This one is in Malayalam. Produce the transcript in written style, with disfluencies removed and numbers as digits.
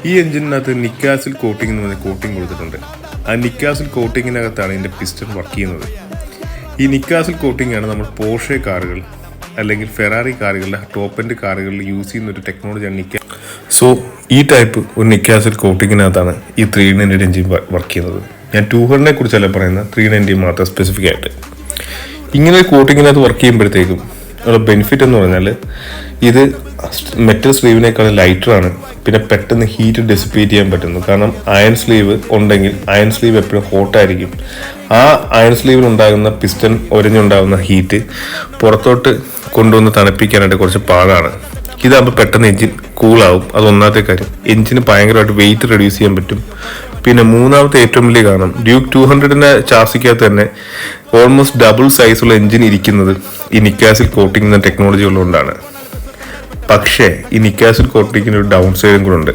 ഈ എഞ്ചിനകത്ത് നിക്കാസിൽ കോട്ടിംഗ് എന്ന് പറഞ്ഞ കോട്ടിംഗ് കൊടുത്തിട്ടുണ്ട്. ആ നിക്കാസിൽ കോട്ടിങ്ങിനകത്താണ് ഇതിൻ്റെ പിസ്റ്റൺ വർക്ക് ചെയ്യുന്നത്. ഈ നിക്കാസിൽ കോട്ടിംഗ് ആണ് നമ്മൾ പോർഷെ കാറുകൾ അല്ലെങ്കിൽ ഫെറാറി കാറുകളുടെ ടോപ്പ് എൻഡ് കാറുകളിൽ യൂസ് ചെയ്യുന്ന ഒരു ടെക്നോളജിയാണ് നിക്കാ. സോ ഈ ടൈപ്പ് ഒരു നിക്കാസിൽ കോട്ടിങ്ങിനകത്താണ് ഈ 390 എഞ്ചിൻ വർക്ക് ചെയ്യുന്നത്. ഞാൻ 200 കുറിച്ചല്ല പറയുന്നത്, 390 മാത്രം സ്പെസിഫിക് ആയിട്ട്. ഇങ്ങനെ ഒരു കോട്ടിങ്ങിനകത്ത് വർക്ക് ചെയ്യുമ്പോഴത്തേക്കും ഉള്ള ബെനിഫിറ്റ് എന്ന് പറഞ്ഞാൽ ഇത് മെറ്റൽ സ്ലീവിനേക്കാളും ലൈറ്ററാണ്. പിന്നെ പെട്ടെന്ന് ഹീറ്റ് ഡെസിപ്പേറ്റ് ചെയ്യാൻ പറ്റുന്നു. കാരണം അയൺ സ്ലീവ് ഉണ്ടെങ്കിൽ അയൺ സ്ലീവ് എപ്പോഴും ഹോട്ടായിരിക്കും. ആ അയൺ സ്ലീവിൽ ഉണ്ടാകുന്ന പിസ്റ്റൺ ഒരഞ്ഞുണ്ടാകുന്ന ഹീറ്റ് പുറത്തോട്ട് കൊണ്ടുവന്ന് തണുപ്പിക്കാനായിട്ട് കുറച്ച് പാടാണ്. ഇതാകുമ്പോൾ പെട്ടെന്ന് എഞ്ചിൻ കൂളാവും. അത് ഒന്നാമത്തെ കാര്യം. എഞ്ചിന് ഭയങ്കരമായിട്ട് വെയിറ്റ് റെഡ്യൂസ് ചെയ്യാൻ പറ്റും. പിന്നെ മൂന്നാമത്തെ ഏറ്റവും വലിയ കാരണം ഡ്യൂക്ക് 200 ചാസിക്കകത്ത് തന്നെ ഓൾമോസ്റ്റ് ഡബിൾ സൈസുള്ള എഞ്ചിൻ ഇരിക്കുന്നത് ഈ നിക്കാസിൽ കോട്ടിംഗ് എന്ന ടെക്നോളജി ഉള്ളതുകൊണ്ടാണ്. പക്ഷേ ഈ നിക്കാസിൽ കോട്ടിങ്ങിന് ഒരു ഡൗൺ സൈഡും കൂടെ ഉണ്ട്.